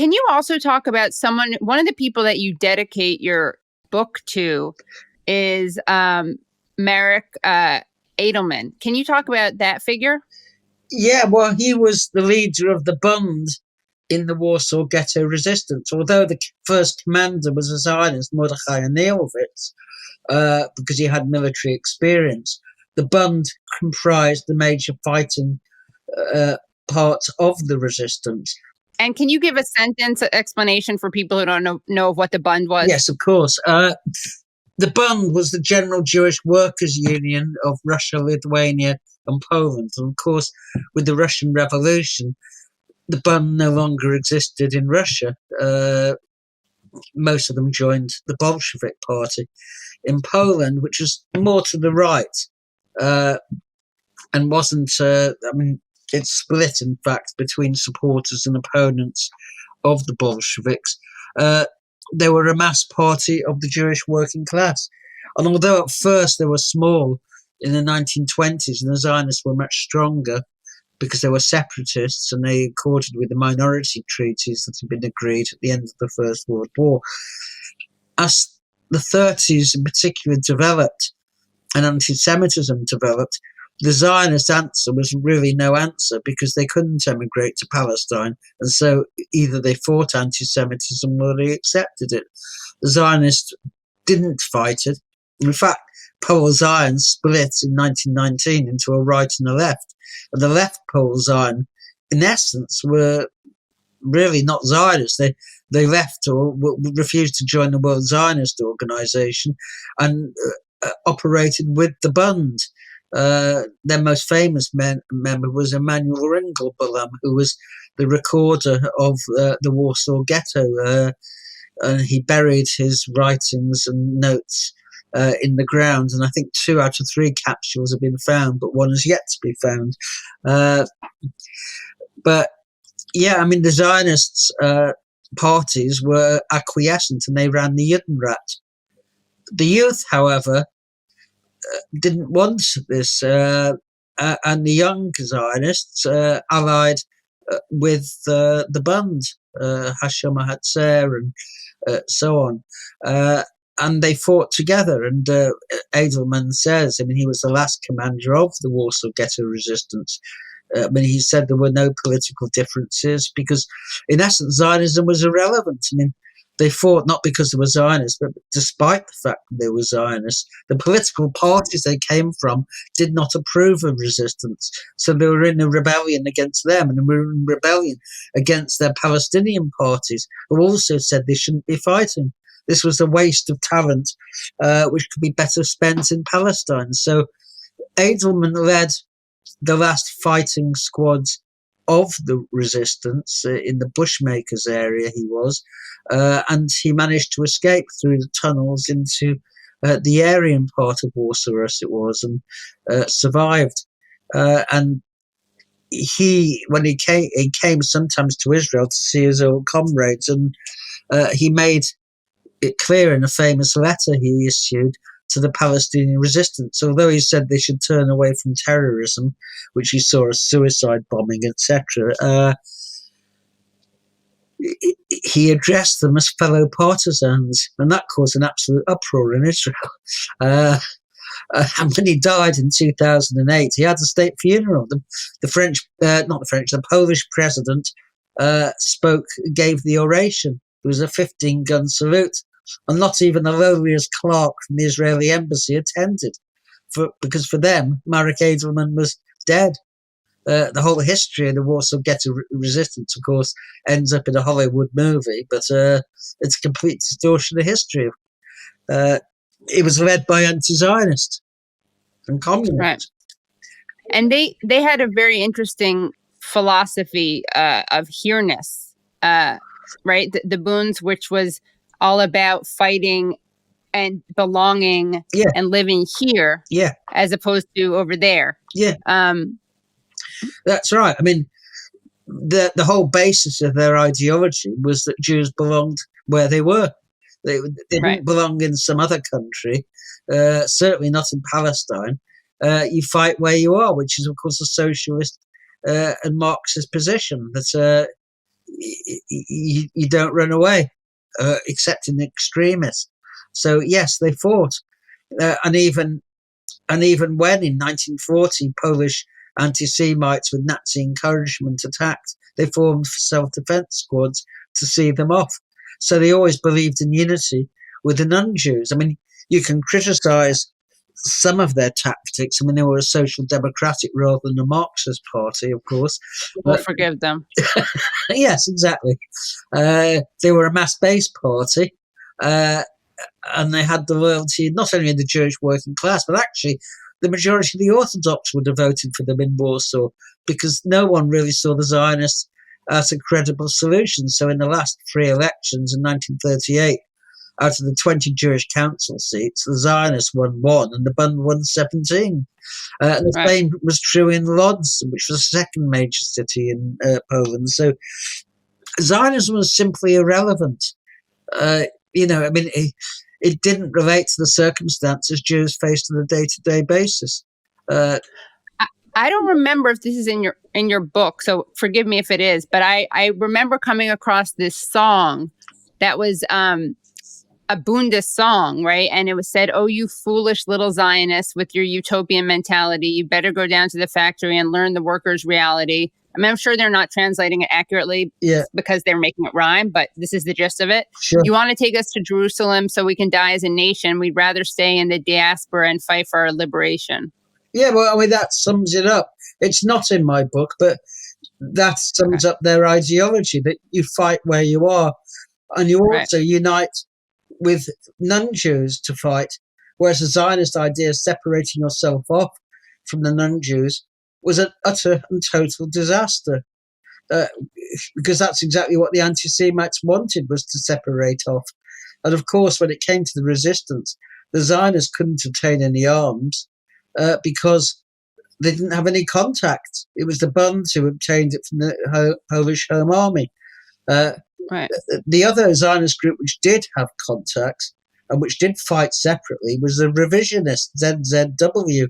Can you also talk about one of the people that you dedicate your book to is Marek Edelman. Can you talk about that figure? Yeah, well, he was the leader of the Bund in the Warsaw Ghetto resistance, although the first commander was a Zionist, Mordechai Anielewicz, because he had military experience. The Bund comprised the major fighting part of the resistance. And can you give a sentence explanation for people who don't know what the Bund was? Yes, of course. The Bund was the General Jewish Workers' Union of Russia, Lithuania, and Poland. And of course, with the Russian Revolution, the Bund no longer existed in Russia. Most of them joined the Bolshevik Party in Poland, which was more to the right, and wasn't. It's split, in fact, between supporters and opponents of the Bolsheviks. They were a mass party of the Jewish working class. And although at first they were small in the 1920s, and the Zionists were much stronger because they were separatists and they accorded with the minority treaties that had been agreed at the end of the First World War. As the 30s in particular developed and anti-Semitism developed, the Zionist answer was really no answer because they couldn't emigrate to Palestine. And so either they fought anti-Semitism or they accepted it. The Zionists didn't fight it. In fact, Pole Zion split in 1919 into a right and a left. And the left Pole Zion, in essence, were really not Zionists. They left or refused to join the World Zionist Organization and operated with the Bund. Their most famous member was Emanuel Ringelblum, who was the recorder of the Warsaw Ghetto, and he buried his writings and notes in the ground. And I think 2 out of 3 capsules have been found, but one is yet to be found. But yeah, I mean, the Zionists' parties were acquiescent and they ran the Judenrat. The youth, however, didn't want this, and the young Zionists allied with the Bund, Hashem Hatzer, and so on. And they fought together. And Edelman says, I mean, he was the last commander of the Warsaw Ghetto resistance. He said there were no political differences because, in essence, Zionism was irrelevant. I mean, they fought not because they were Zionists, but despite the fact that they were Zionists. The political parties they came from did not approve of resistance. So they were in a rebellion against them, and they were in rebellion against their Palestinian parties, who also said they shouldn't be fighting. This was a waste of talent, which could be better spent in Palestine. So Edelman led the last fighting squads of the resistance in the Bushmakers area he was, and he managed to escape through the tunnels into the Aryan part of Warsaw, as it was, and survived. And when he came sometimes to Israel to see his old comrades, and he made it clear in a famous letter he issued to the Palestinian resistance, although he said they should turn away from terrorism, which he saw as suicide bombing, etc. He addressed them as fellow partisans, and that caused an absolute uproar in Israel. And when he died in 2008, he had a state funeral. The Polish president gave the oration. It was a 15-gun salute. And not even the lowliest clerk from the Israeli embassy attended, because for them, Marek Edelman was dead. The whole history of the Warsaw Ghetto resistance, of course, ends up in a Hollywood movie, but it's a complete distortion of history. It was led by anti-Zionists and communists. Right. And they had a very interesting philosophy of hereness, right? The Bunds, which was all about fighting and belonging and living here as opposed to over there. Yeah. That's right. I mean, the whole basis of their ideology was that Jews belonged where they were. They didn't belong in some other country, certainly not in Palestine. You fight where you are, which is, of course, a socialist and Marxist position, that you don't run away, except in extremis. So yes, they fought, and even when in 1940 Polish anti-Semites with Nazi encouragement attacked, they formed self-defense squads to see them off. So they always believed in unity with the non-Jews. I mean, you can criticize some of their tactics. I mean, they were a social democratic rather than a Marxist party, of course. We'll forgive them. Yes, exactly. They were a mass-based party, and they had the loyalty not only of the Jewish working class, but actually the majority of the Orthodox would have voted for them in Warsaw, because no one really saw the Zionists as a credible solution. So in the last 3 elections in 1938, out of the 20 Jewish council seats, the Zionists won 1 and the Bund won 17. And the same was true in Lodz, which was the second major city in Poland. So Zionism was simply irrelevant. I mean, it didn't relate to the circumstances Jews faced on a day-to-day basis. I don't remember if this is in your book, so forgive me if it is, but I remember coming across this song that was a Bundist song, right? And it was said, "Oh, you foolish little Zionists with your utopian mentality, you better go down to the factory and learn the workers' reality." I mean, I'm sure they're not translating it accurately because they're making it rhyme, but this is the gist of it. Sure. You want to take us to Jerusalem so we can die as a nation. We'd rather stay in the diaspora and fight for our liberation. Yeah, well, I mean, that sums it up. It's not in my book, but that sums up their ideology, that you fight where you are, and you also unite with non-Jews to fight, whereas the Zionist idea of separating yourself off from the non-Jews was an utter and total disaster, because that's exactly what the anti-Semites wanted, was to separate off. And of course, when it came to the resistance, the Zionists couldn't obtain any arms because they didn't have any contact. It was the Bund who obtained it from the Polish Home Army. The other Zionist group which did have contacts and which did fight separately was the revisionist ZZW,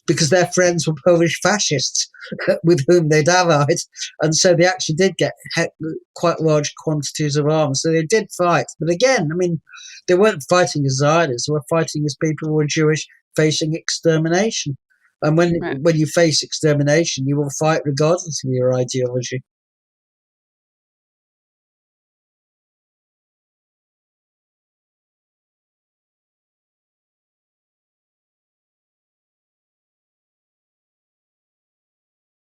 because their friends were Polish fascists with whom they'd allied, and so they actually did get quite large quantities of arms. So they did fight, but again, I mean, they weren't fighting as Zionists; they were fighting as people who were Jewish facing extermination. And when you face extermination, you will fight regardless of your ideology.